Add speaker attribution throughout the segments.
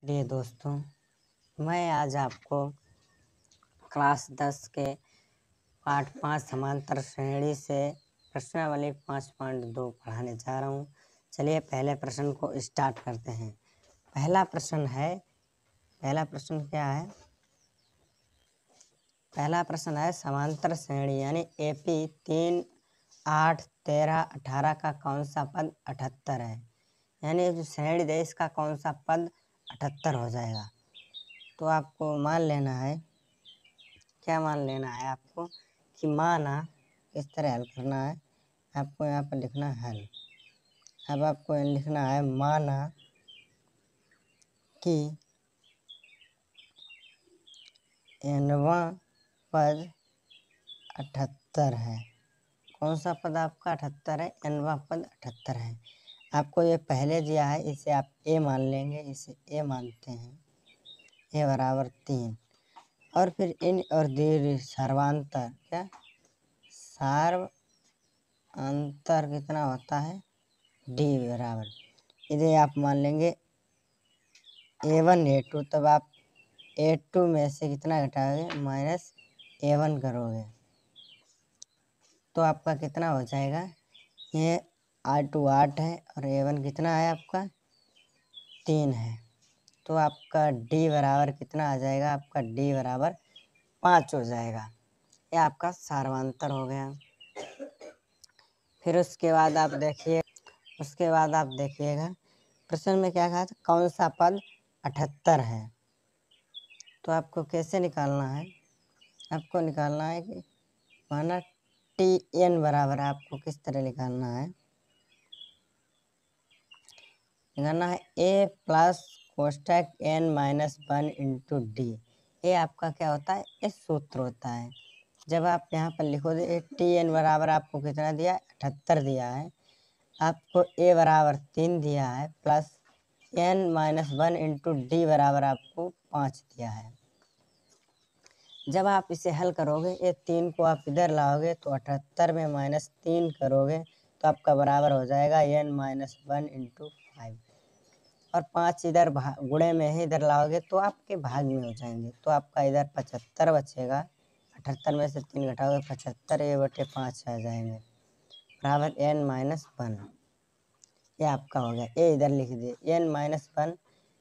Speaker 1: प्रिय दोस्तों, मैं आज आपको क्लास 10 के पाठ 5 समांतर श्रेणी से प्रश्नावली 5.2 पढ़ाने जा रहा हूँ। चलिए पहले प्रश्न को स्टार्ट करते हैं। पहला प्रश्न क्या है? पहला प्रश्न है समांतर श्रेणी यानी AP 3, 8, 13, 18 का कौन सा पद 78 है? यानी जो श्रेणी दे इसका कौन सा पद 78 हो जाएगा। तो आपको मान लेना है, क्या मान लेना है आपको कि माना इस तरह हल करना है। आपको यहाँ पर लिखना है हल। अब आपको लिखना है माना कि nवां पद 78 है। कौन सा पद आपका 78 है? nवां पद 78 है। आपको ये पहले दिया है, इसे आप a मान लेंगे, इसे a मानते हैं। a बराबर 3 और फिर इन और दीर्घ सर्वांतर क्या सार्व अंतर कितना होता है? d बराबर इसे आप मान लेंगे a1 a2। तब आप a2 में से कितना घटाओगे? -a1 करोगे तो आपका कितना हो जाएगा? ये r2 8 है और a1 कितना है आपका? 3 है। तो आपका d बराबर कितना आ जाएगा? आपका d बराबर 5 हो जाएगा। ये आपका सार्वांतर हो गया। फिर उसके बाद आप देखिएगा प्रश्न में क्या कहा था? कौन सा पद 78 है? तो आपको कैसे निकालना है? आपको निकालना है कि माना Tn बराबर आपको किस तरह निकालना है? a प्लस कोष्टक n माइनस 1 इंटू डी। ये आपका क्या होता है? ये सूत्र होता है। जब आप यहाँ पर लिखोगे Tn बराबर आपको कितना दिया है? 78 दिया है। आपको a बराबर 3 दिया है plus n minus 1 into D बराबर आपको 5 दिया है। जब आप इसे हल करोगे, ये 3 को आप इधर लाओगे तो 78 में -3 करोगे तो आपका बराबर हो जाएगा n माइनस 1 इंटू 5 और 5 इधर गुणे में ही इधर लाओगे तो आपके भाग में हो जाएंगे। तो आपका इधर 75 बचेगा। 78 में से 3 घटाओगे 75 a/5 आ जाएंगे बराबर n माइनस 1। ये आपका हो गया। ये इधर लिख दिए n माइनस 1।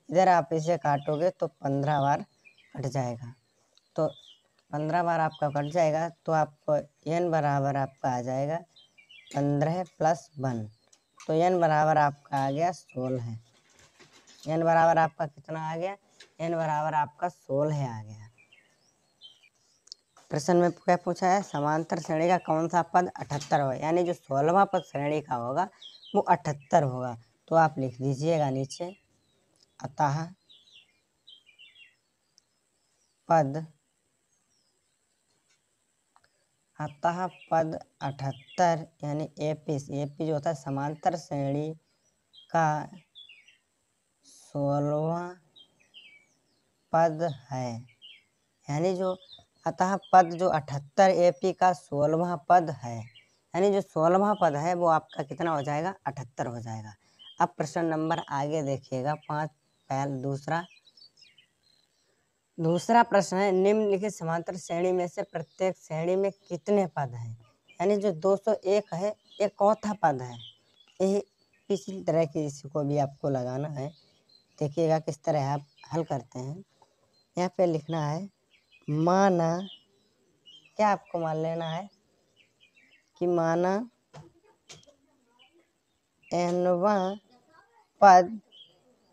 Speaker 1: इधर आप इसे काटोगे तो 15 बार कट जाएगा। तो 15 बार आपका कट जाएगा तो आपको n बराबर आपका आ जाएगा 15 प्लस 1। तो n बराबर आपका आ गया 16 है। n बराबर आपका कितना आ गया? n बराबर आपका 16 आ गया। प्रश्न में क्या पूछा है? समांतर श्रेणी का कौन सा पद 78 होगा? यानी जो 16वां पद श्रेणी का होगा वो 78 होगा। तो आप लिख दीजिएगा नीचे अतः पद 78 यानी AP जो होता है समांतर श्रेणी का 16वां पद है। यानी जो अतः पद जो 78 AP का 16वां पद है, यानी जो 16वां पद है वो आपका कितना हो जाएगा? 78 हो जाएगा। अब प्रश्न नंबर आगे देखिएगा 5 पहल दूसरा प्रश्न है निम्नलिखित समांतर श्रेणी में से प्रत्येक श्रेणी में कितने पद हैं? यानी जो 201 है ये चौथा पद है। यही इसी तरह की इसको भी आपको लगाना है। देखिएगा किस तरह आप हल करते हैं। यहाँ पे लिखना है माना, क्या आपको मान लेना है कि माना nवां पद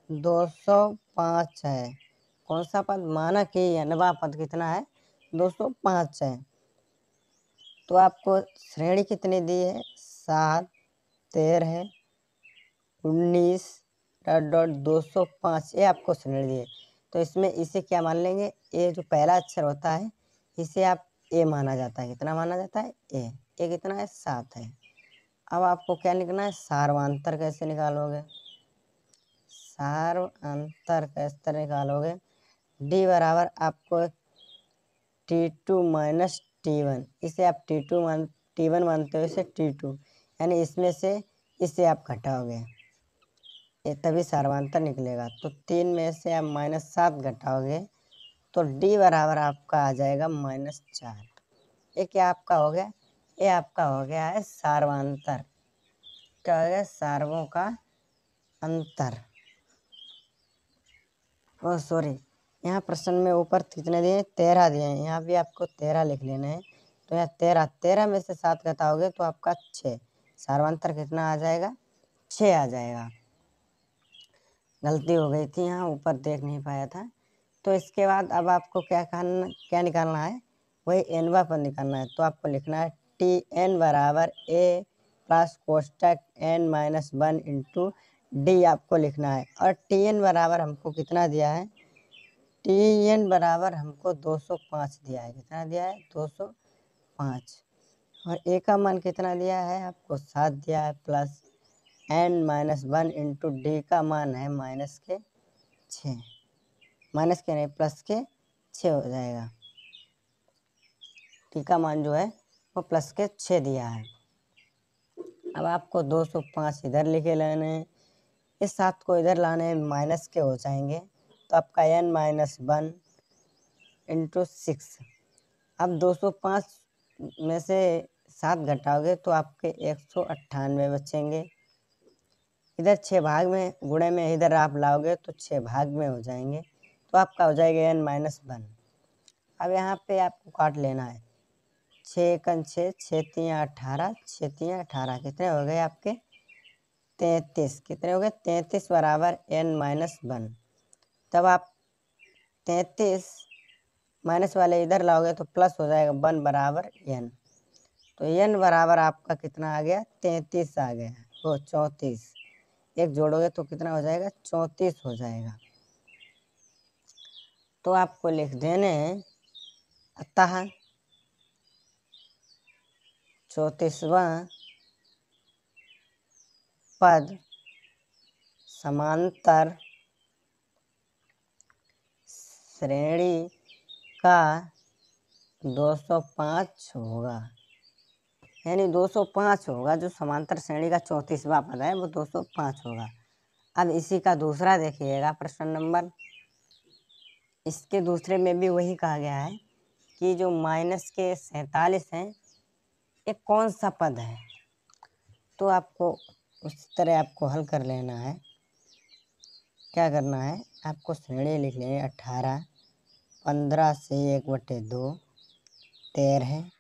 Speaker 1: 205 है। कौन सा पद? माना कि nवां पद कितना है? 205 है। तो आपको श्रेणी कितनी दी है? 7, 13, 19 205 ये आपको श्रेणी दी है। तो इसमें इसे क्या मान लेंगे? ये जो पहला अक्षर होता है इसे आप ए माना जाता है। कितना माना जाता है? ए कितना है? 7 है। अब आपको क्या लिखना है? सार्वांतर कैसे निकालोगे? सार्वांतर कैसे तरह निकालोगे? डी बराबर आपको T2 माइनस T1, इसे आप T1 मानते हो, इसे T2 यानी इसमें से इसे आप घटाओगे ये तभी सार्वंतर निकलेगा। तो 3 में से आप -7 घटाओगे तो डी बराबर आपका आ जाएगा -4। ये क्या आपका हो गया? ये आपका हो गया है सार्वंतर। क्या हो गया? सार्वों का अंतर। ओ सॉरी, यहाँ प्रश्न में ऊपर कितने दिए? 13 दिए हैं। यहाँ भी आपको 13 लिख लेना है। तो यहाँ 13 में से 7 घटाओगे तो आपका 6। सार्वंतर कितना आ जाएगा? 6 आ जाएगा। गलती हो गई थी, यहाँ ऊपर देख नहीं पाया था। तो इसके बाद अब आपको क्या निकालना है? वही एनवा पद निकालना है। तो आपको लिखना है टी एन बराबर ए प्लस कोष्टक एन माइनस 1 इंटू डी आपको लिखना है। और टी एन बराबर हमको कितना दिया है? टी एन बराबर हमको 205 दिया है। कितना दिया है? 205। और ए का मान कितना दिया है? आपको 7 दिया है प्लस n-1 इंटू डी का मान है -6। माइनस के नहीं, प्लस के 6 हो जाएगा। टी का मान जो है वो प्लस के 6 दिया है। अब आपको 205 इधर लिखे लेने हैं। इस 7 को इधर लाने माइनस के हो जाएंगे। तो आपका n-1 इंटू 6। अब 205 में से 7 घटाओगे तो आपके 198 बचेंगे। इधर 6 भाग में गुणे में इधर आप लाओगे तो 6 भाग में हो जाएंगे। तो आपका हो जाएगा n-1। अब यहाँ पे आपको काट लेना है। 6 × 6, 6 × 3 = 18, 6 × 3 = 18। कितने हो गए आपके? 33। कितने हो गए? 33 बराबर n-1। तब आप 33 माइनस वाले इधर लाओगे तो प्लस हो जाएगा 1 बराबर n। तो n बराबर आपका कितना आ गया? 33 आ गया। वो 34। एक जोड़ोगे तो कितना हो जाएगा? 34 हो जाएगा। तो आपको लिख देने अतः 34वां पद समांतर श्रेणी का 205 होगा। यानी 205 होगा। जो समांतर श्रेणी का 34वां पद है वो 205 होगा। अब इसी का दूसरा देखिएगा प्रश्न नंबर। इसके दूसरे में भी वही कहा गया है कि जो -47 हैं ये कौन सा पद है। तो आपको उस तरह आपको हल कर लेना है। क्या करना है? आपको श्रेणी लिख लेनी है 18, 15 से 1/2, 13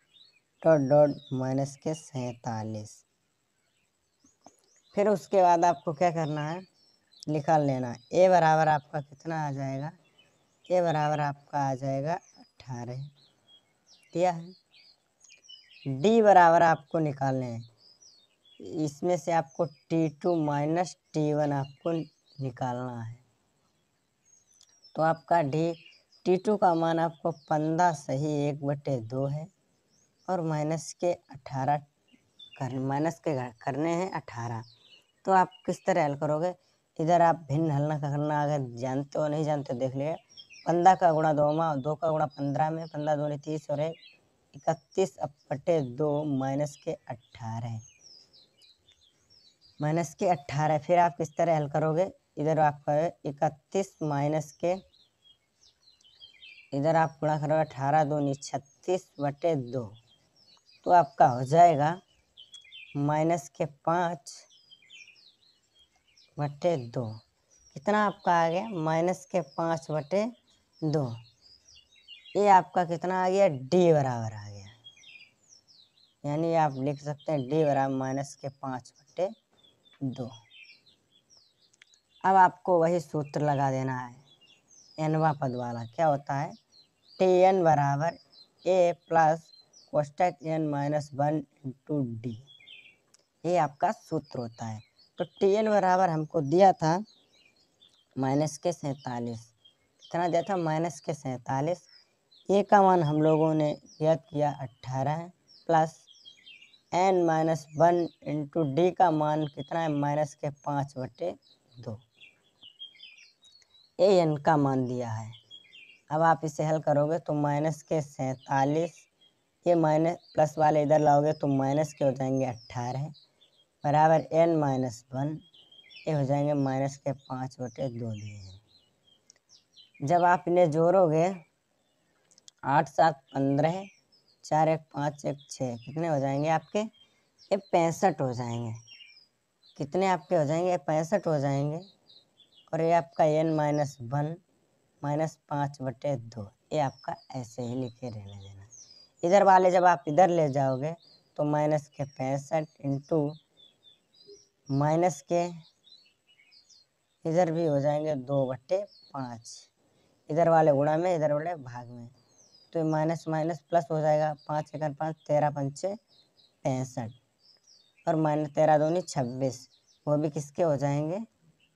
Speaker 1: -47। फिर उसके बाद आपको क्या करना है? निकाल लेना है। ए बराबर आपका कितना आ जाएगा? ए बराबर आपका आ जाएगा 18। दिया है। डी बराबर आपको निकालने हैं। इसमें से आपको T2 माइनस T1 आपको निकालना है। तो आपका T2 का मान आपको 15 सही 1/2 है। और माइनस के 18 करने हैं 18। तो आप किस तरह हल करोगे? इधर आप भिन्न हल ना करना, अगर जानते हो नहीं जानते देख लिया। 15 का गुणा 2 का गुणा 15 में 15 दूनी 30 और 31/2 -18। फिर आप किस तरह हल करोगे? इधर आपका 31 माइनस के इधर आप गुणा करोगे 18 दूनी 36/2। तो आपका हो जाएगा -5/2। कितना आपका आ गया? -5/2। ये आपका कितना आ गया? डी बराबर आ गया। यानी आप लिख सकते हैं डी बराबर -5/2। अब आपको वही सूत्र लगा देना है एनवा पद वाला। क्या होता है? टी एन बराबर ए प्लस कोष्टक n-1 इंटू डी। ये आपका सूत्र होता है। तो टी एन बराबर हमको दिया था -47। कितना दिया था? -47। ए का मान हम लोगों ने ज्ञात किया 18 प्लस n-1 इंटू डी का मान कितना है? -5/2। ए एन का मान दिया है। अब आप इसे हल करोगे तो -47, ये माइनस प्लस वाले इधर लाओगे तो माइनस के हो जाएंगे 18 बराबर n-1 ये हो जाएंगे -5/2 दिए हैं। जब आप इन्हें जोड़ोगे 8 7 15, 4 1 5 1 6, कितने हो जाएंगे आपके? ये 65 हो जाएंगे। कितने आपके हो जाएंगे? 65 हो जाएंगे। और ये आपका n-1 -5/2, ये आपका ऐसे ही लिखे रहने देना। इधर वाले जब आप इधर ले जाओगे तो -65 इंटू माइनस के इधर भी हो जाएंगे 2/5, इधर वाले गुणा में, इधर वाले भाग में, तो माइनस माइनस प्लस हो जाएगा। 5 × 5 13 × 5 65, और -13×2 = 26, वो भी किसके हो जाएंगे?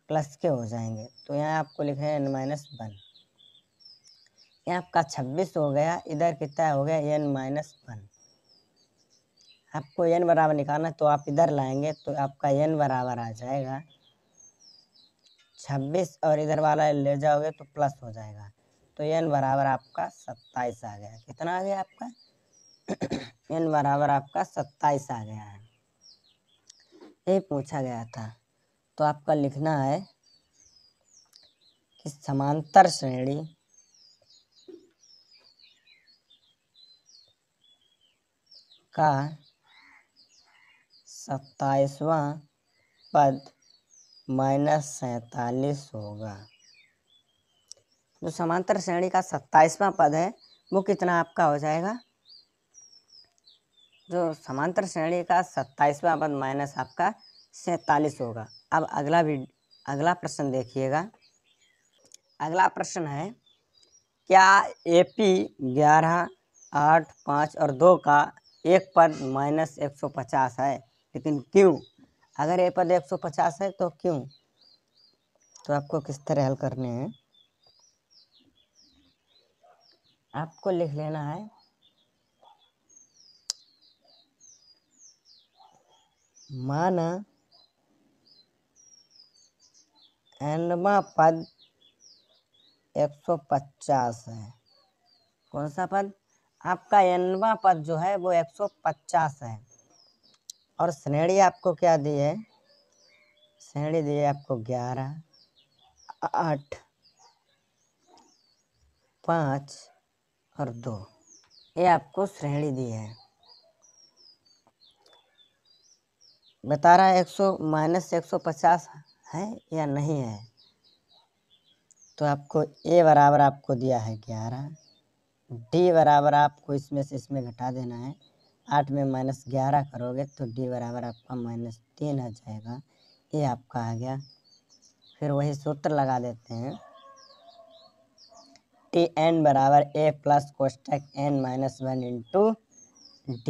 Speaker 1: प्लस के हो जाएंगे। तो यहाँ आपको लिखना है n-1, यहाँ आपका 26 हो गया। इधर कितना हो गया? n-1। आपको n बराबर निकालना, तो आप इधर लाएंगे तो आपका n बराबर आ जाएगा 26, और इधर वाला ले जाओगे तो प्लस हो जाएगा। तो n बराबर आपका 27 आ गया। कितना आ गया आपका? n बराबर आपका 27 आ गया है। ये पूछा गया था। तो आपका लिखना है कि समांतर श्रेणी का 27वां पद -47 होगा। जो समांतर श्रेणी का 27वां पद है वो कितना आपका हो जाएगा? जो समांतर श्रेणी का 27वां पद माइनस आपका 47 होगा। अब अगला प्रश्न देखिएगा। अगला प्रश्न है, क्या AP 11, 8, 5 और 2 का एक पद -150 है, लेकिन क्यों? अगर ये पद 150 है तो क्यों? तो आपको किस तरह हल करने हैं? आपको लिख लेना है माना nवां पद 150 है। कौन सा पद? आपका nवां पद जो है वो 150 है। और श्रेणी आपको क्या दी है? श्रेणी दी है आपको 11, 8, 5 और 2, ये आपको श्रेणी दी है। बता रहा है -150 है या नहीं है। तो आपको A बराबर आपको दिया है 11, D बराबर आपको इसमें से इसमें घटा देना है। 8 में -11 करोगे तो D बराबर आपका -3 आ जाएगा। ये आपका आ गया। फिर वही सूत्र लगा देते हैं, Tn बराबर A प्लस कोष्टक n-1 इंटू D,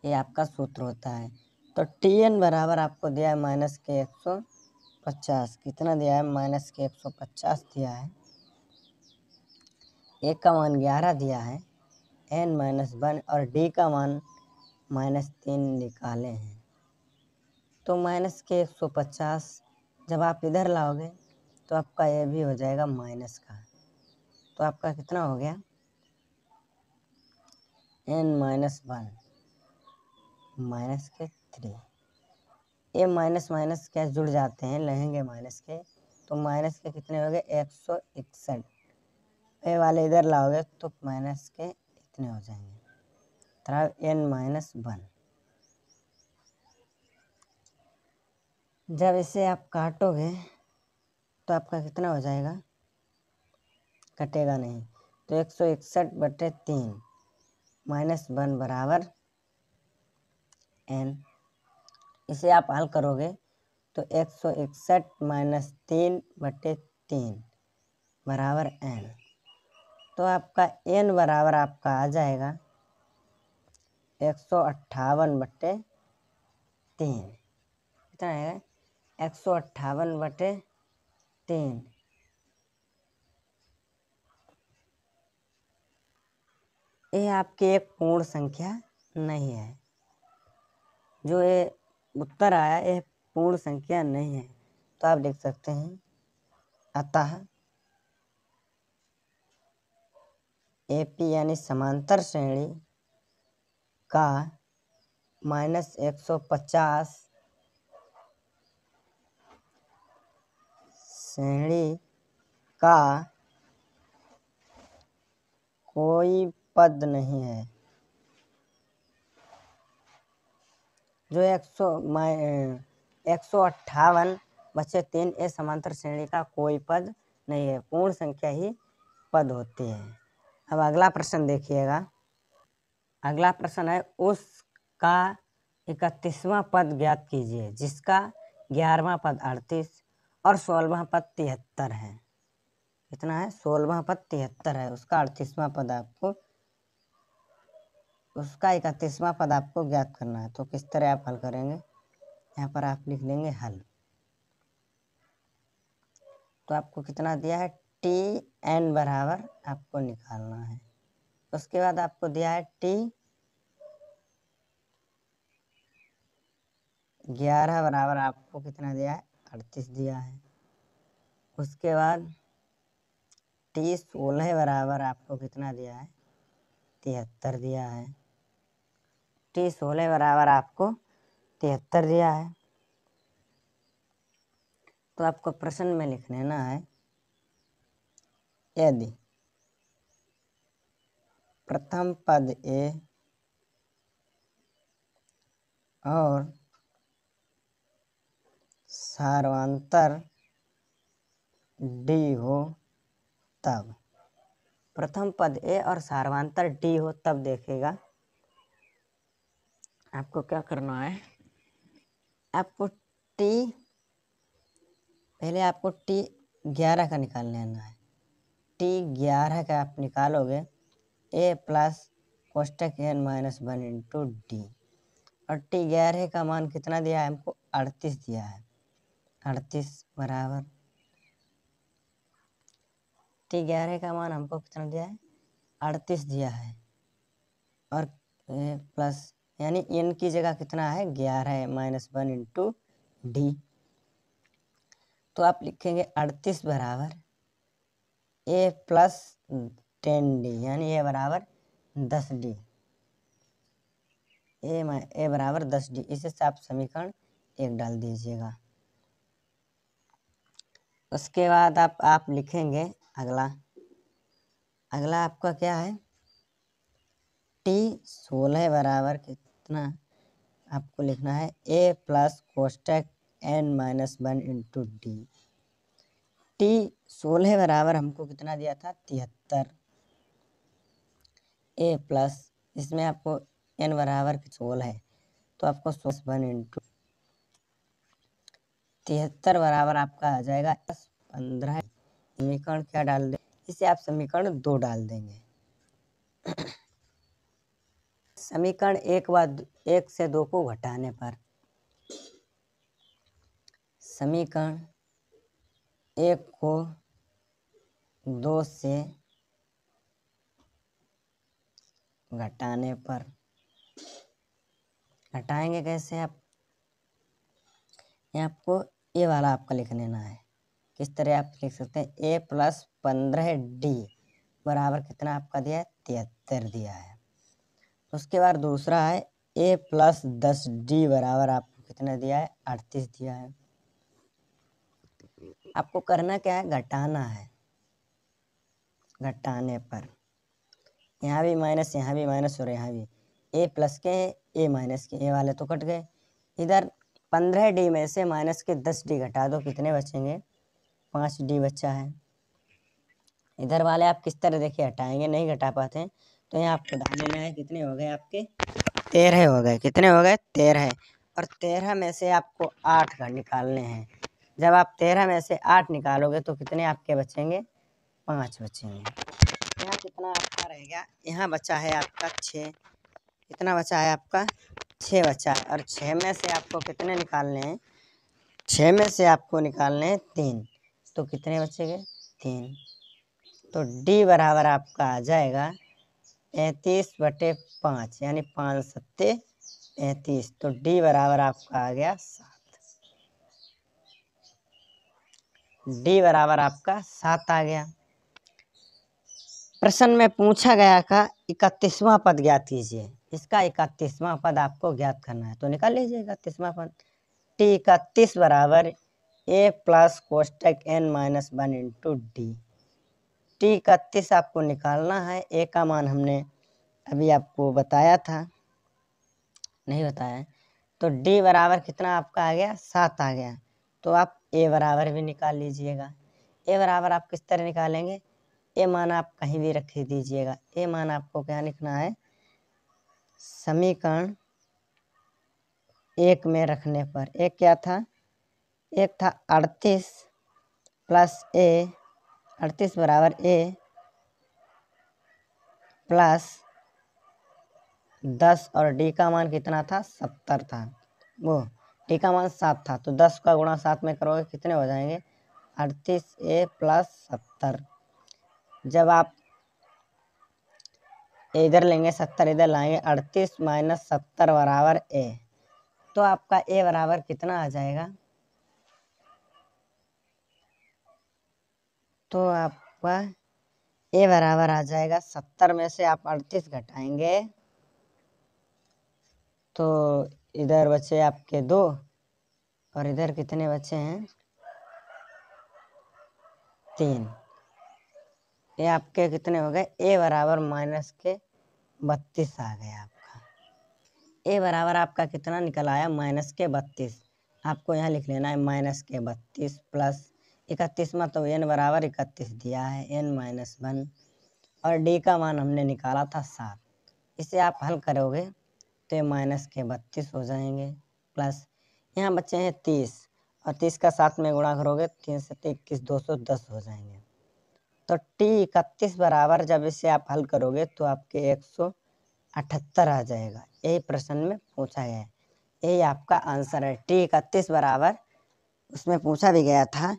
Speaker 1: ये आपका सूत्र होता है। तो Tn बराबर आपको दिया है -150। कितना दिया है? -150 दिया है। A का मान 11 दिया है, n-1 और D का मान -3 निकाले हैं। तो -150 जब आप इधर लाओगे तो आपका ये भी हो जाएगा माइनस का। तो आपका कितना हो गया? n-1 -3। ये माइनस माइनस क्या जुड़ जाते हैं, लगेंगे माइनस के, तो माइनस के कितने हो गए? 161। ये वाले इधर लाओगे तो माइनस के इतने हो जाएंगे, तरह n-1। जब इसे आप काटोगे तो आपका कितना हो जाएगा? कटेगा नहीं। तो 161/3 -1 बराबर n। इसे आप हल करोगे तो 161 - 3/3 बराबर n। तो आपका n बराबर आपका आ जाएगा 158/3। कितना है? 158/3। ये आपकी एक पूर्ण संख्या नहीं है। जो ये उत्तर आया ये पूर्ण संख्या नहीं है। तो आप लिख सकते हैं, अतः AP यानी समांतर श्रेणी का -150 श्रेणी का कोई पद नहीं है। जो 158 बचे 3, ये समांतर श्रेणी का कोई पद नहीं है, पूर्ण संख्या ही पद होती है। अब अगला प्रश्न देखिएगा। अगला प्रश्न है, उसका 31वां पद ज्ञात कीजिए जिसका 11वां पद 38 और 16वां पद 73 है। कितना है? 16वां पद 73 है, उसका 38वां पद आपको, उसका 31वां पद आपको ज्ञात करना है। तो किस तरह आप हल करेंगे? यहाँ पर आप लिख लेंगे हल। तो आपको कितना दिया है? Tn बराबर आपको निकालना है। उसके बाद आपको दिया है T11 बराबर आपको कितना दिया है? 38 दिया है। उसके बाद T16 बराबर आपको कितना दिया है? 73 दिया है। T16 बराबर आपको 73 दिया है। तो आपको प्रश्न में लिख लेना है, यदि प्रथम पद ए और सार्वंतर डी हो तब, प्रथम पद ए और सार्वंतर डी हो तब देखेगा आपको क्या करना है। आपको पहले आपको T11 का निकाल लेना है। T11 का आप निकालोगे ए प्लस कोष्टक n माइनस 1 इंटू डी, और T11 का मान कितना दिया है हमको? 38 दिया है। 38 बराबर T11 का मान हमको कितना दिया है? 38 दिया है, और प्लस यानी n की जगह कितना है? 11 माइनस 1 इंटू डी। तो आप लिखेंगे 38 बराबर ए प्लस 10 डी, यानी ए बराबर 10 डी। ए बराबर 10 डी, इसे आप समीकरण 1 डाल दीजिएगा। उसके बाद आप लिखेंगे अगला। अगला आपका क्या है? T16 बराबर कितना आपको लिखना है? ए प्लस कोष्टक n minus 1 into D. T16 बराबर हमको कितना दिया था? 73। ए प्लस, इसमें आपको n बराबर 16 है, तो आपको 1 इंटू 73 बराबर आपका आ जाएगा 15। समीकरण क्या डाल दें? इसे आप समीकरण 2 डाल देंगे। समीकरण 1 से 2 को घटाने पर, समीकरण 1 को 2 से घटाने पर, घटाएंगे कैसे आप? ये आपको ये वाला आपका लिख लेना है। किस तरह आप लिख सकते हैं? ए प्लस 15 डी बराबर कितना आपका दिया है? 73 दिया है। उसके बाद दूसरा है ए प्लस 10 डी बराबर आपको कितना दिया है? 38 दिया है। आपको करना क्या है? घटाना है। घटाने पर यहाँ भी माइनस और यहाँ भी ए प्लस के ए माइनस के, ए वाले तो कट गए। इधर 15 डी में से माइनस के 10 डी घटा दो, कितने बचेंगे? 5 डी बचा है। इधर वाले आप किस तरह देखिए हटाएंगे, नहीं घटा पाते हैं, तो यहाँ आपको डाल लेना है। कितने हो गए आपके? 13 हो गए। कितने हो गए? 13। और 13 में से आपको 8 का निकालने हैं। जब आप 13 में से 8 निकालोगे तो कितने आपके बचेंगे? 5 बचेंगे। यहाँ कितना आपका रह गया? यहाँ बचा है आपका 6। कितना बचा है आपका? 6 बचा है। और 6 में से आपको कितने निकालने हैं? 6 में से आपको निकालने हैं 3, तो कितने बचेंगे? 3। तो डी बराबर आपका आ जाएगा 35/5, यानी 5 सत्ते 35। तो डी बराबर आपका आ गया 7। डी बराबर आपका 7 आ गया। प्रश्न में पूछा गया का 31वां पद ज्ञात कीजिए। इसका 31वां पद आपको ज्ञात करना है, तो निकाल लीजिए 31वां पद। T31 बराबर ए प्लस कोष्टक N minus 1 into D. T 31 आपको निकालना है। ए का मान हमने अभी आपको बताया था, नहीं बताया है। तो डी बराबर कितना आपका आ गया, 7 आ गया। तो आप ए बराबर भी निकाल लीजिएगा। ए बराबर आप किस तरह निकालेंगे, ए मान आप कहीं भी रख दीजिएगा। ए मान आपको क्या लिखना है, समीकरण 1 में रखने पर। एक क्या था, एक था 38 प्लस ए, 38 बराबर ए प्लस 10 और डी का मान कितना था, 70 था। वो डी का मान 7 था, तो 10 का गुणा 7 में करोगे कितने हो जाएंगे, 38 ए प्लस 70। जब आप इधर लेंगे 70 इधर लाएंगे, 38 माइनस 70 बराबर ए। तो आपका ए बराबर कितना आ जाएगा, तो आपका ए बराबर आ जाएगा 70 में से आप 38 घटाएंगे तो इधर बचे आपके 2 और इधर कितने बचे हैं, 3। ये आपके कितने हो गए, ए बराबर माइनस के 32 आ गया आपका। ए बराबर आपका कितना निकल आया, माइनस के 32। आपको यहाँ लिख लेना है माइनस के 32 प्लस 31, मतलब एन बराबर 31 दिया है, एन माइनस 1। और डी का मान हमने निकाला था 7। इसे आप हल करोगे तो ये माइनस के 32 हो जाएंगे, प्लस यहाँ बचे हैं 30 और 30 का 7 में गुणा करोगे 3 से 21 210 हो जाएंगे। तो टी 31 बराबर जब इसे आप हल करोगे तो आपके 178 आ जाएगा। यही प्रश्न में पूछा गया है, यही आपका आंसर है। टी 31 बराबर, उसमें पूछा भी गया था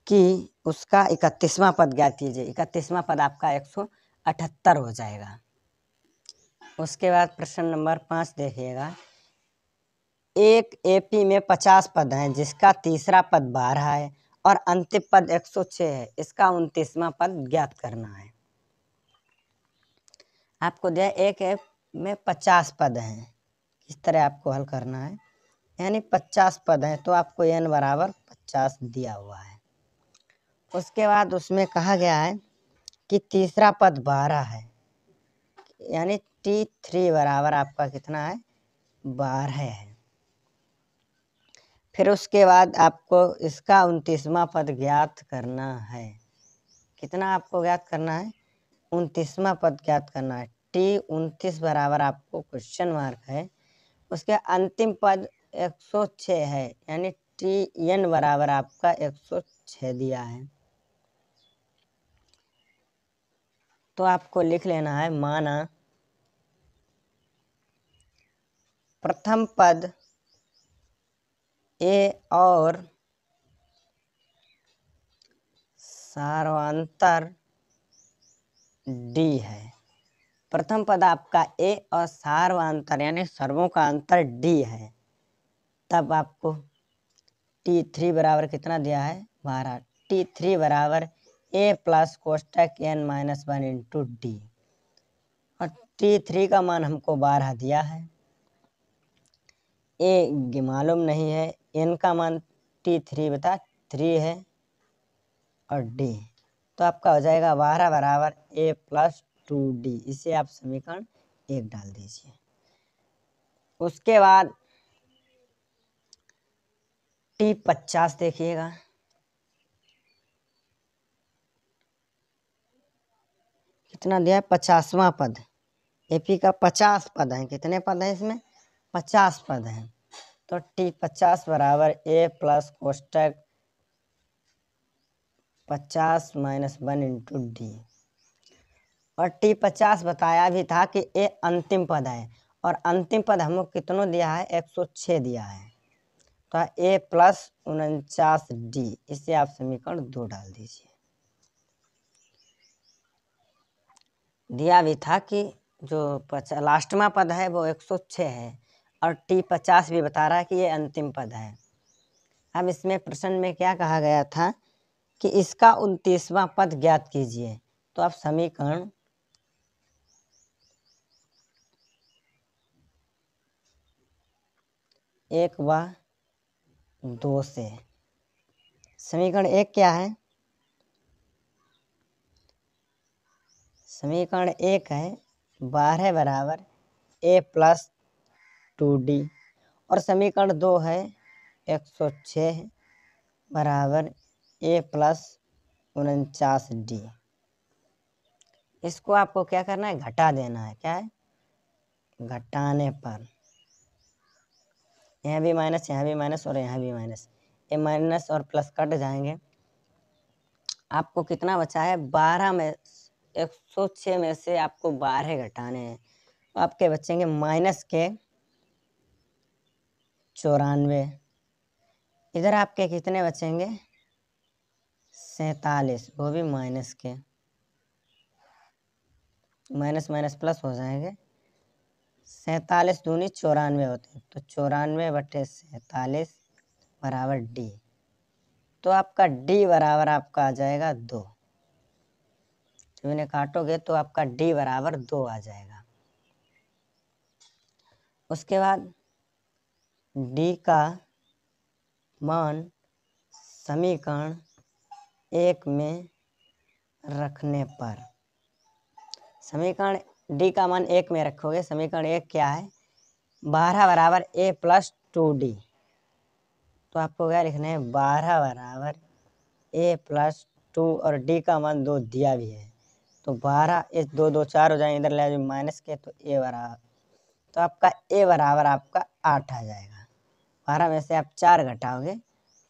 Speaker 1: कि उसका 31वां पद ज्ञात कीजिए। 31वां पद आपका 178 हो जाएगा। उसके बाद प्रश्न नंबर 5 देखिएगा। एक एपी में 50 पद हैं जिसका तीसरा पद 12 है और अंतिम पद 106 है। इसका 29वां पद ज्ञात करना है। आपको दिया एक ऐप में 50 पद हैं, इस तरह आपको हल करना है। यानी 50 पद हैं तो आपको एन बराबर 50 दिया हुआ है। उसके बाद उसमें कहा गया है कि तीसरा पद 12 है, यानी T3 बराबर आपका कितना है, 12 है। फिर उसके बाद आपको इसका 29वां पद ज्ञात करना है। कितना आपको ज्ञात करना है, 29वां पद ज्ञात करना है। T29 बराबर आपको क्वेश्चन मार्क है, उसके अंतिम पद 106 है, यानी Tn बराबर आपका 106 दिया है। तो आपको लिख लेना है, माना प्रथम पद ए और सार्वंतर डी है। प्रथम पद आपका ए और सार्वंतर यानी सर्वों का अंतर डी है। तब आपको T3 बराबर कितना दिया है, 12। T3 बराबर ए प्लस कोष्टक एन माइनस 1 इंटू डी, और T3 का मान हमको 12 दिया है। ए मालूम नहीं है, एन का मान T3 बता 3 है और डी, तो आपका हो जाएगा 12 बराबर ए प्लस 2D। इसे आप समीकरण 1 डाल दीजिए। उसके बाद T50 देखिएगा। कितना दिया है, 50वां पद। एपी का 50 पद है। कितने पद हैं इसमें, 50 पद हैं। तो T50 बराबर A plus कोष्टक 50 minus 1 into D, और T50 बताया भी था कि ए अंतिम पद है, और अंतिम पद हमको कितनों दिया है, 106 दिया है। तो ए प्लस 49D, इसे आप समीकरण 2 डाल दीजिए। दिया भी था कि जो लास्टवा पद है वो 106 है, और T50 भी बता रहा है कि ये अंतिम पद है। अब इसमें प्रश्न में क्या कहा गया था कि इसका 29वां पद ज्ञात कीजिए। तो आप समीकरण 1 व 2 से समीकरण 1 क्या है? समीकरण 1 है 12 बराबर a प्लस 2d, और समीकरण 2 है 106 बराबर a प्लस 49d। इसको आपको क्या करना है? घटा देना है। क्या है? घटाने पर यहाँ भी माइनस, यहाँ भी माइनस और यहाँ भी माइनस, ये माइनस और प्लस कट जाएंगे। आपको कितना बचा है? 12 में 106 में से आपको 12 घटाने हैं, तो आपके बचेंगे माइनस के 94। इधर आपके कितने बचेंगे? 47, वो भी माइनस के। माइनस माइनस प्लस हो जाएंगे। 47 दूनी 94 होते हैं, तो 94/47 बराबर डी। तो आपका डी बराबर आपका आ जाएगा 2। जब इन्हें काटोगे तो आपका डी बराबर 2 आ जाएगा। उसके बाद डी का मान समीकरण 1 में रखने पर, समीकरण डी का मान 1 में रखोगे। समीकरण 1 क्या है? 12 बराबर a प्लस 2d। तो आपको क्या लिखना है? 12 बराबर a प्लस 2, और d का मान 2 दिया भी है, तो 12, इस 2 2 4 हो जाएंगे, इधर ले जाओ माइनस के, तो a बराबर, तो आपका a बराबर आपका 8 आ जाएगा। 12 में से आप 4 घटाओगे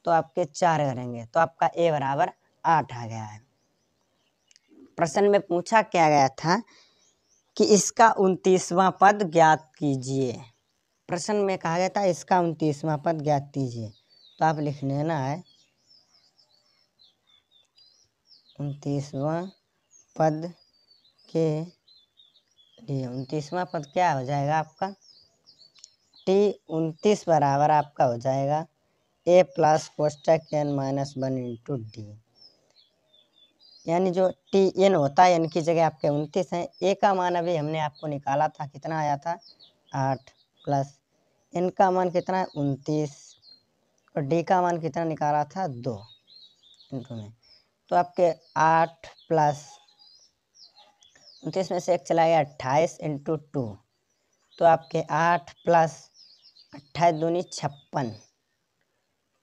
Speaker 1: तो आपके 4 करेंगे, तो आपका a बराबर 8 आ गया है। प्रश्न में पूछा क्या गया था कि इसका 29वां पद ज्ञात कीजिए। प्रश्न में कहा गया था इसका 29वां पद ज्ञात कीजिए, तो आप लिख लेना है 29वां पद के लिए। 29वां पद क्या हो जाएगा आपका? टी 29 बराबर आपका हो जाएगा a प्लस कोष्टक n माइनस 1 इंटू डी, यानी जो टी एन होता है n की जगह आपके 29 है। a का मान अभी हमने आपको निकाला था, कितना आया था? 8, प्लस n का मान कितना है? 29, और d का मान कितना निकाला था? 2 इंटू में, तो आपके 8 प्लस 29 में से 1 चला गया 28 इंटू 2, तो आपके 8 प्लस 28 दूनी 56,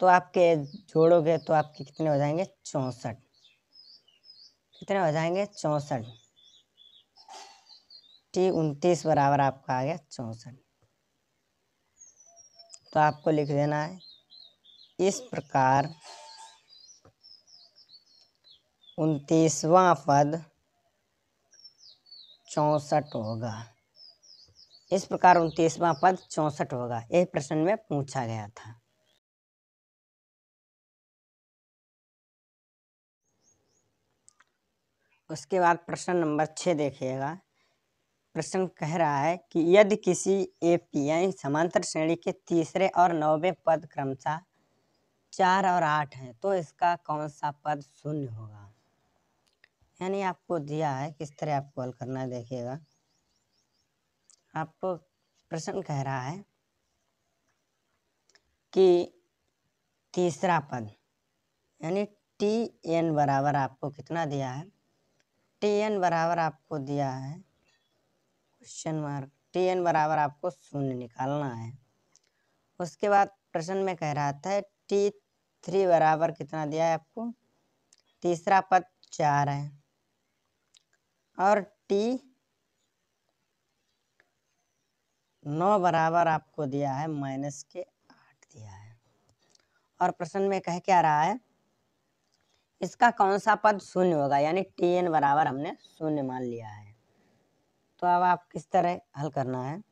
Speaker 1: तो आपके जोड़ोगे तो आपके कितने हो जाएंगे? 64। कितने हो जाएंगे? 64। टी 29 बराबर आपका आ गया 64। तो आपको लिख देना है इस प्रकार 29वां पद 64 होगा। इस प्रकार 29वां पद 64 होगा। यह प्रश्न में पूछा गया था। उसके बाद प्रश्न नंबर 6 देखिएगा। प्रश्न कह रहा है कि यदि किसी एपीआई समांतर श्रेणी के तीसरे और 9वें पद क्रमशः 4 और 8 हैं, तो इसका कौन सा पद शून्य होगा? यानी आपको दिया है, किस तरह आपको हल करना है देखिएगा। आपको प्रश्न कह रहा है कि तीसरा पद यानी टी एन बराबर आपको कितना दिया है? टी एन बराबर आपको दिया है क्वेश्चन मार्क, टी एन बराबर आपको शून्य निकालना है। उसके बाद प्रश्न में कह रहा था टी 3 बराबर कितना दिया है आपको? तीसरा पद 4 है, और टी 9 बराबर आपको दिया है माइनस के 8 दिया है। और प्रश्न में कह क्या रहा है? इसका कौन सा पद शून्य होगा, यानी टी एन बराबर हमने शून्य मान लिया है। तो अब आप किस तरह हल करना है?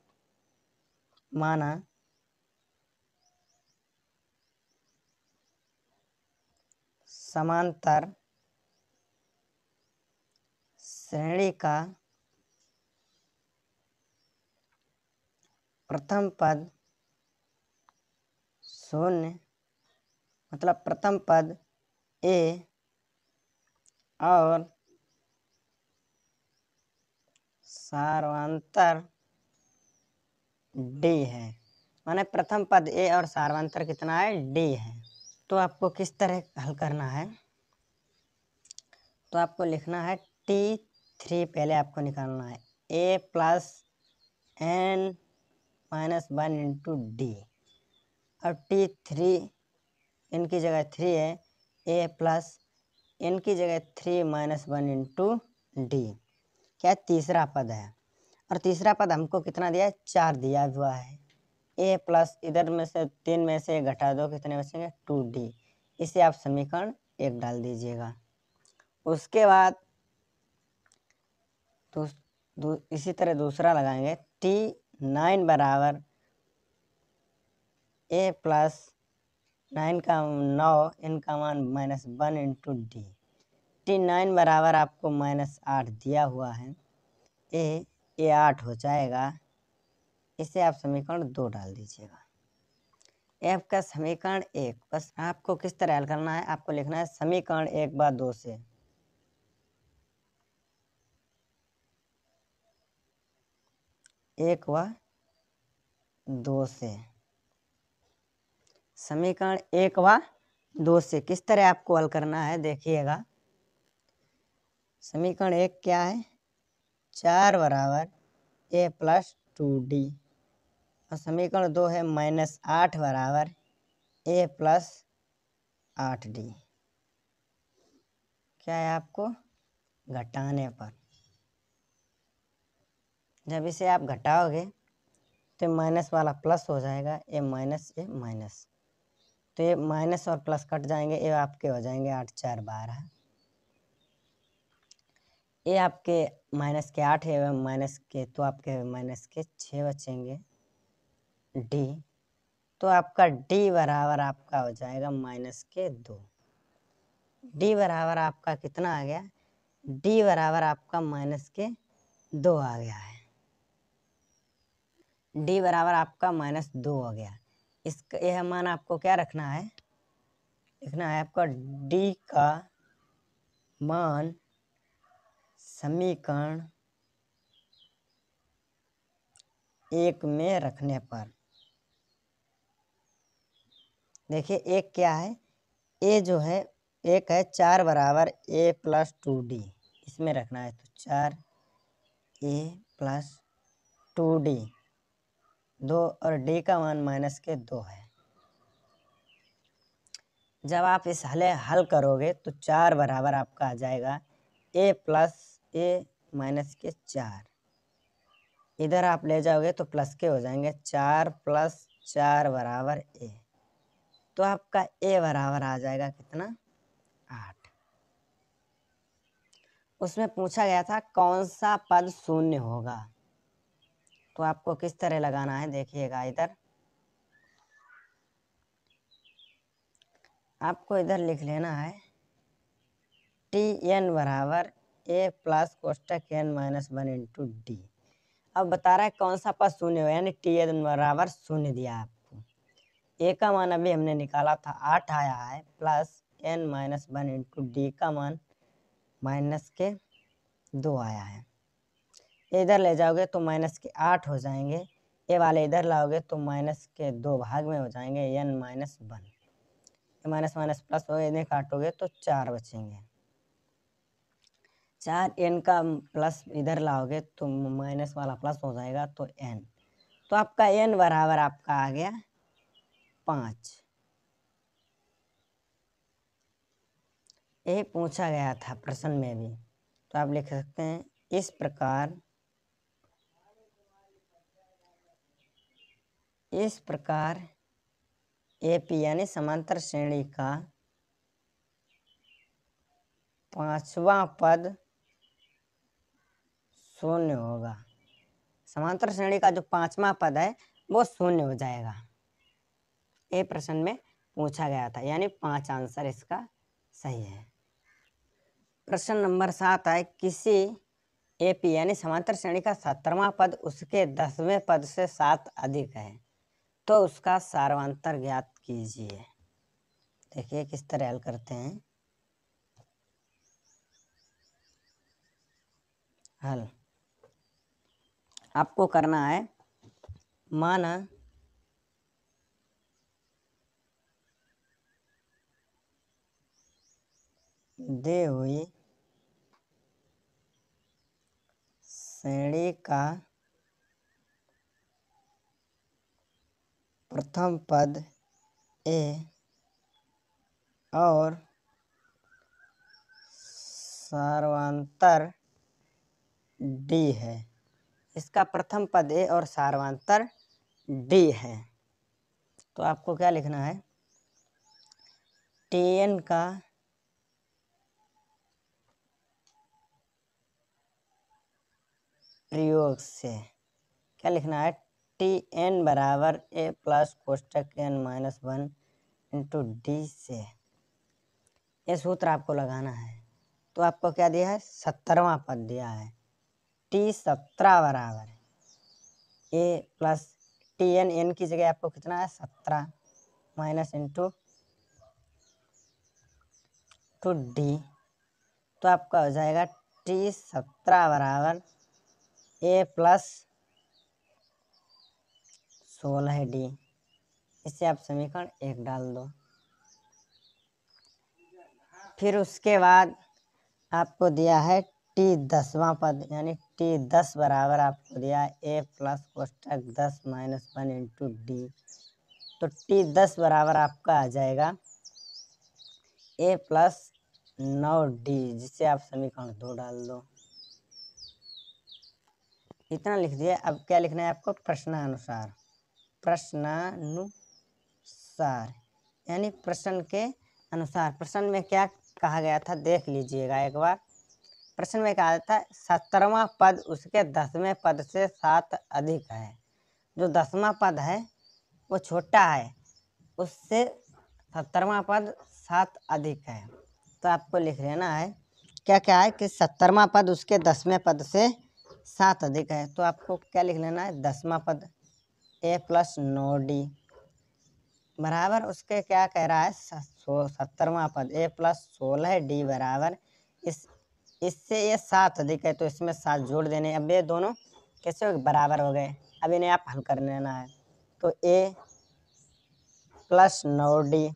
Speaker 1: माना समांतर श्रेणी का प्रथम पद शून्य, मतलब प्रथम पद ए और सार्वंतर डी है। माने प्रथम पद ए और सार्वंतर कितना है? डी है। तो आपको किस तरह हल करना है, तो आपको लिखना है T3 पहले आपको निकालना है a plus n minus 1 into D. और T3 इनकी जगह 3 है, a प्लस इनकी जगह 3 माइनस 1 इंटू डी, क्या तीसरा पद है। और तीसरा पद हमको कितना दिया है, 4 दिया हुआ है। a प्लस इधर में से 3 में से घटा दो, कितने बचेंगे 2d। इसे आप समीकरण 1 डाल दीजिएगा। उसके बाद इसी तरह दूसरा लगाएंगे T9 बराबर a प्लस 9 का 9 इनका मान माइनस 1 इंटू डी। T9 बराबर आपको -8 दिया हुआ है, ए 8 हो जाएगा। इसे आप समीकरण 2 डाल दीजिएगा। एफ का समीकरण 1, बस आपको किस तरह हल करना है, आपको लिखना है समीकरण 1 व 2 से। एक व 2 से, समीकरण 1 व 2 से किस तरह आपको हल करना है, देखिएगा। समीकरण 1 क्या है, 4 बराबर a प्लस 2d। और समीकरण 2 है -8 बराबर a प्लस 8d। क्या है, आपको घटाने पर, जब इसे आप घटाओगे तो माइनस वाला प्लस हो जाएगा, ए माइनस। तो ये माइनस और प्लस कट जाएंगे, ये आपके हो जाएंगे 8 4 12। ये आपके माइनस के 8 है, माइनस के तो आपके माइनस के 6 बचेंगे डी। तो आपका डी बराबर आपका हो जाएगा माइनस के 2। डी बराबर आपका कितना आ गया, डी बराबर आपका माइनस के 2 आ गया है। डी बराबर आपका -2 हो गया। इसका यह मान आपको क्या रखना है, लिखना है आपका डी का मान समीकरण 1 में रखने पर। देखिए एक क्या है, ए जो है एक है 4 बराबर a प्लस 2d, इसमें रखना है। तो 4a प्लस 2d, 2 और d का मान माइनस के 2 है। जब आप इस हल करोगे तो 4 बराबर आपका आ जाएगा a प्लस a माइनस के 4। इधर आप ले जाओगे तो प्लस के हो जाएंगे, 4 प्लस 4 बराबर a। तो आपका a बराबर आ जाएगा कितना, 8। उसमें पूछा गया था कौन सा पद शून्य होगा, तो आपको किस तरह लगाना है, देखिएगा। इधर आपको इधर लिख लेना है Tn बराबर a प्लस कोष्टक n माइनस 1 इंटू डी। अब बता रहा है कौन सा पद शून्य हो, यानी Tn बराबर शून्य दिया आपको। a का मान अभी हमने निकाला था 8 आया है, plus n minus 1 into D का मान माइनस के 2 आया है। इधर ले जाओगे तो माइनस के 8 हो जाएंगे, ये वाले इधर लाओगे तो माइनस के 2 भाग में हो जाएंगे, n minus 1। Minus minus plus हो, इन्हें काटोगे तो 4 बचेंगे। 4 n का प्लस इधर लाओगे तो माइनस वाला प्लस हो जाएगा, तो n। तो आपका n बराबर आपका आ गया 5। यही पूछा गया था प्रश्न में भी, तो आप लिख सकते हैं इस प्रकार AP यानी समांतर श्रेणी का 5वां पद शून्य होगा। समांतर श्रेणी का जो 5वां पद है वो शून्य हो जाएगा। ये प्रश्न में पूछा गया था, यानी 5 आंसर इसका सही है। प्रश्न नंबर 7 है, किसी AP यानी समांतर श्रेणी का 17वां पद उसके 10वें पद से 7 अधिक है, तो उसका सारवांतर ज्ञात कीजिए। देखिए किस तरह हल करते हैं। हल आपको करना है, माना दी हुई श्रेणी का प्रथम पद ए और सार्वंतर डी है। इसका प्रथम पद ए और सार्वंतर डी है। तो आपको क्या लिखना है, Tn का प्रयोग से क्या लिखना है, Tn बराबर ए प्लस कोष्टक n माइनस 1 इंटू डी से ये सूत्र आपको लगाना है। तो आपको क्या दिया है, 17वां पद दिया है। T17 बराबर ए प्लस Tn, n की जगह आपको कितना है 17 माइनस इंटू टू डी। तो आपका हो जाएगा T17 बराबर ए प्लस 16 डी। इससे आप समीकरण 1 डाल दो। फिर उसके बाद आपको दिया है T10वां पद, यानी T10 बराबर आपको दिया है A plus कोष्टक 10 minus 1 into D. तो T10 बराबर आपका आ जाएगा ए प्लस 9D, जिससे आप समीकरण 2 डाल दो। इतना लिख दिया। अब क्या लिखना है आपको, प्रश्नानुसार। प्रश्नानुसार यानी प्रश्न के अनुसार। प्रश्न में क्या कहा गया था देख लीजिएगा एक बार। प्रश्न में कहा था 17वां पद उसके 10वें पद से 7 अधिक है। जो 10वां पद है वो छोटा है, उससे 17वां पद 7 अधिक है। तो आपको लिख लेना है क्या क्या है कि 17वां पद उसके 10वें पद से 7 अधिक है। तो आपको क्या लिख लेना है, 10वां पद ए प्लस 9D बराबर उसके क्या कह रहा है, 17वां पद ए प्लस 16D बराबर इससे ये 7 अधिक है। तो इसमें 7 जोड़ देने। अब ये दोनों कैसे बराबर हो गए, अब इन्हें आप हल कर लेना है। तो ए प्लस 9D,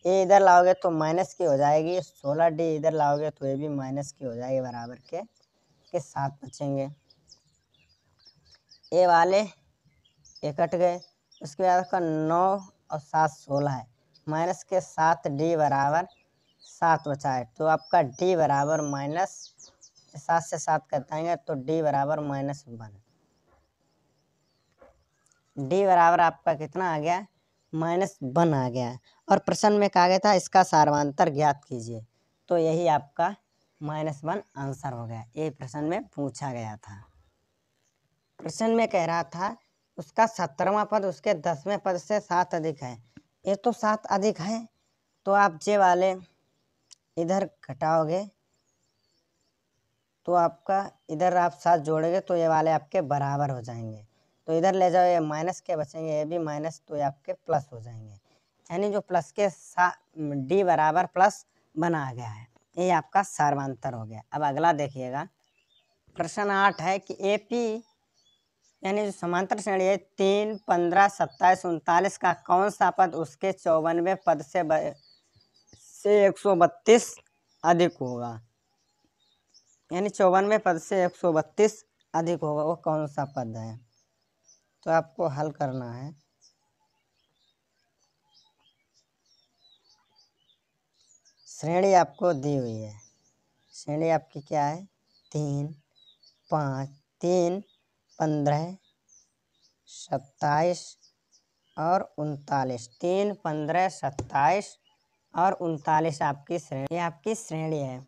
Speaker 1: ए इधर लाओगे तो माइनस की हो जाएगी, 16D इधर लाओगे तो ये भी माइनस की हो जाएगी, बराबर के 7 बचेंगे। ए वाले ये कट गए। उसके बाद का 9 और 7 16 है, माइनस के 7D बराबर 7 बचा है। तो आपका D बराबर माइनस 7 से 7 कटाएंगे तो D बराबर -1। D बराबर आपका कितना आ गया, -1 आ गया। और प्रश्न में कहा गया था इसका सार्वंतर ज्ञात कीजिए। तो यही आपका -1 आंसर हो गया। ये प्रश्न में पूछा गया था। प्रश्न में कह रहा था उसका 17वां पद उसके 10वें पद से 7 अधिक है। ये तो 7 अधिक है, तो आप जे वाले इधर घटाओगे तो आपका इधर आप 7 जोड़ोगे तो ये वाले आपके बराबर हो जाएंगे। तो इधर ले जाओ, ये माइनस के बचेंगे, ये भी माइनस, तो ये आपके प्लस हो जाएंगे। यानी जो प्लस के D बराबर +1 आ गया है। ये आपका सार्वंतर हो गया। अब अगला देखिएगा। प्रश्न 8 है कि AP यानी जो समांतर श्रेणी है 3, 15, 27, 39 का कौन सा पद उसके 54वें पद से 132 अधिक होगा। यानी 54वें पद से 132 अधिक होगा, वो कौन सा पद है। तो आपको हल करना है। श्रेणी आपको दी हुई है। श्रेणी आपकी क्या है, 3, 5, 3, 15, 27 और 39। 3, 15, 27 और 39 आपकी श्रेणी, ये आपकी श्रेणी है।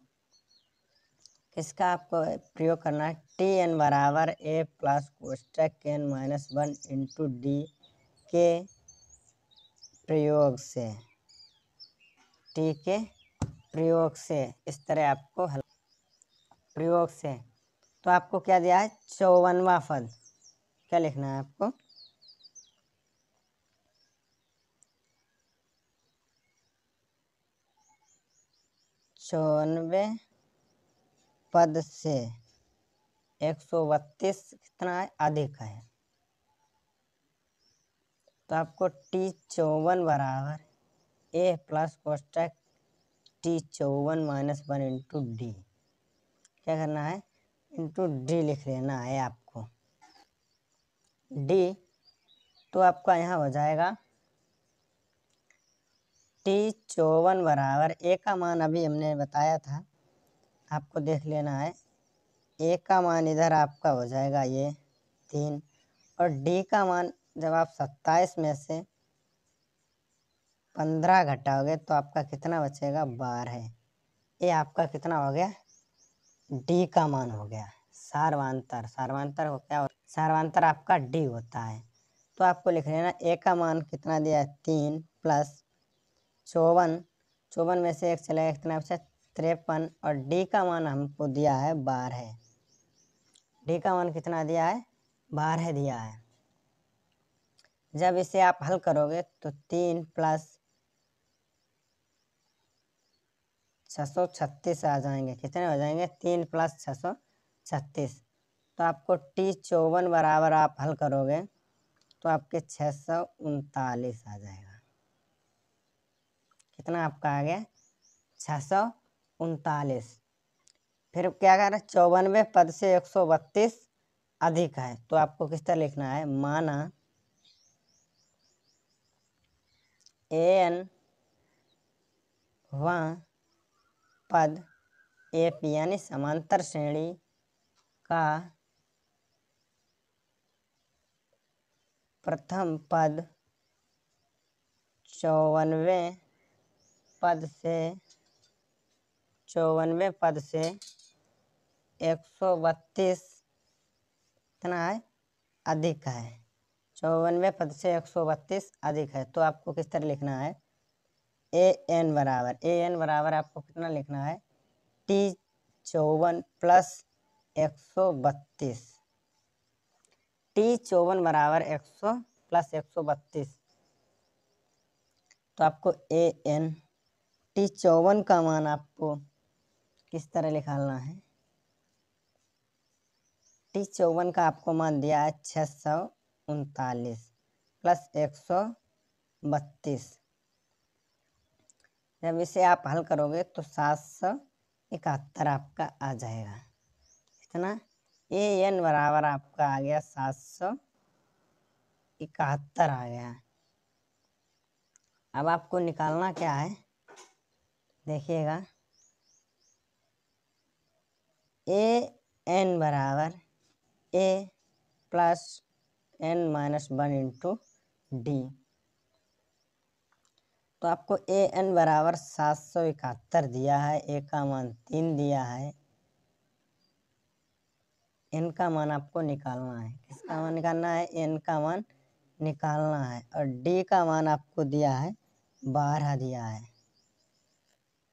Speaker 1: इसका आपको प्रयोग करना है। Tn बराबर ए प्लस कोष्टक n माइनस 1 इंटू डी के प्रयोग से। टी के प्रयोग से इस तरह आपको हल प्रयोग से। तो आपको क्या दिया है, 54वां पद। क्या लिखना है आपको, 54वें पद से 132 कितना है, अधिक है। तो आपको T54 बराबर ए प्लस कोष्टक T54 माइनस 1 इंटू डी। क्या करना है, इंटू डी लिख लेना है आपको। डी तो आपका यहाँ हो जाएगा T54 बराबर ए का मान अभी हमने बताया था, आपको देख लेना है। ए का मान इधर आपका हो जाएगा ये 3, और डी का मान जब आप 27 में से 15 घटाओगे तो आपका कितना बचेगा, 12। ये आपका कितना हो गया, डी का मान हो गया। सार्वधातुक, सार्वधातुक हो क्या, सार्वधातुक आपका डी होता है। तो आपको लिख लेना ए का मान कितना दिया है, 3 प्लस 54 में से 1 चलेगा, कितना बचा 53, और डी का मान हमको दिया है 12। डी का मान कितना दिया है, 12 दिया है। जब इसे आप हल करोगे तो 3 प्लस 636 आ जाएंगे। कितने हो जाएंगे, 3 प्लस 636। तो आपको T54 बराबर आप हल करोगे तो आपके 639 आ जाएगा। कितना आपका आ गया, 639। फिर क्या कर रहे हैं, 54वें पद से 132 अधिक है, तो आपको किस तरह लिखना है, माना an वह पद एप यानी समांतर श्रेणी का प्रथम पद 54वें पद से 132 इतना है अधिक है। 54वें पद से 132 अधिक है, तो आपको किस तरह लिखना है, an बराबर आपको कितना लिखना है, T54 प्लस 132। T54 बराबर 100 प्लस 132। तो आपको an T54 का मान आपको किस तरह निकालना है, T54 का आपको मान दिया है 639 प्लस 132। जब इसे आप हल करोगे तो 771 आपका आ जाएगा। इतना an बराबर आपका आ गया 771 आ गया। अब आपको निकालना क्या है, देखिएगा, an बराबर a plus n minus 1 into D. तो आपको an बराबर 771 दिया है, a का मान 3 दिया है, n का मान आपको निकालना है। किसका मान निकालना है, n का मान निकालना है, और d का मान आपको दिया है 12 दिया है।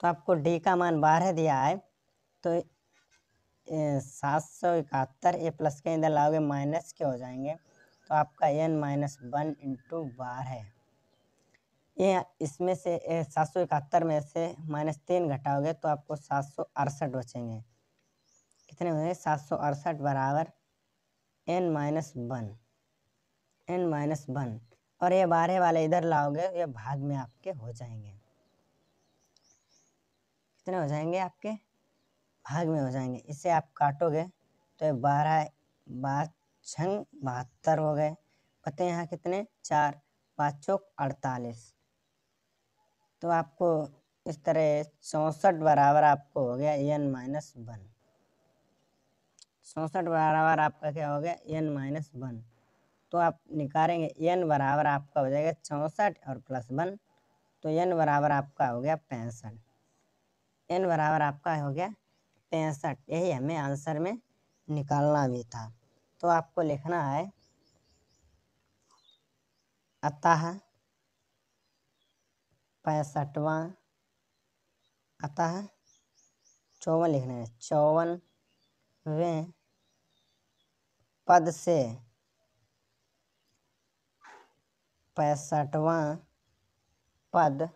Speaker 1: तो आपको d का मान 12 दिया है, तो 771 ए प्लस के इधर लाओगे माइनस के हो जाएंगे, तो आपका n माइनस 1 इंटू 12। ये इसमें से 771 में से -3 घटाओगे तो आपको 768 बचेंगे। कितने हुए, 768 बराबर n माइनस 1, और ये 12 वाले इधर लाओगे, ये भाग में आपके हो जाएंगे। कितने हो जाएंगे, आपके भाग में हो जाएंगे। इसे आप काटोगे तो ये 12 6 72 हो गए। पते यहाँ कितने, 4 5 चौक 48। तो आपको इस तरह 64 बराबर आपको हो गया n माइनस 1। 64 बराबर आपका क्या हो गया, n माइनस 1। तो आप निकालेंगे n बराबर आपका हो जाएगा 64 और प्लस 1, तो n बराबर आपका हो गया 65। n बराबर आपका हो गया 65। यही हमें आंसर में निकालना भी था। तो आपको लिखना है, अतः 65वां, अतः 54 लिखना है, 54वें पद से 65वां पद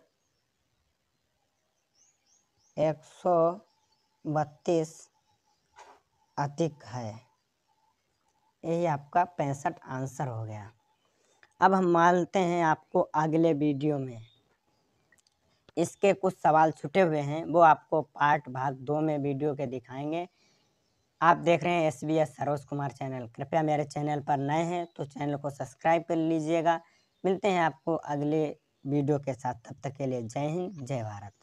Speaker 1: 132 अधिक है। यही आपका 65 आंसर हो गया। अब हम मिलते हैं आपको अगले वीडियो में। इसके कुछ सवाल छूटे हुए हैं, वो आपको भाग 2 में वीडियो के दिखाएंगे। आप देख रहे हैं SBS सरोज कुमार चैनल। कृपया मेरे चैनल पर नए हैं तो चैनल को सब्सक्राइब कर लीजिएगा। मिलते हैं आपको अगले वीडियो के साथ, तब तक के लिए जय हिंद, जय भारत।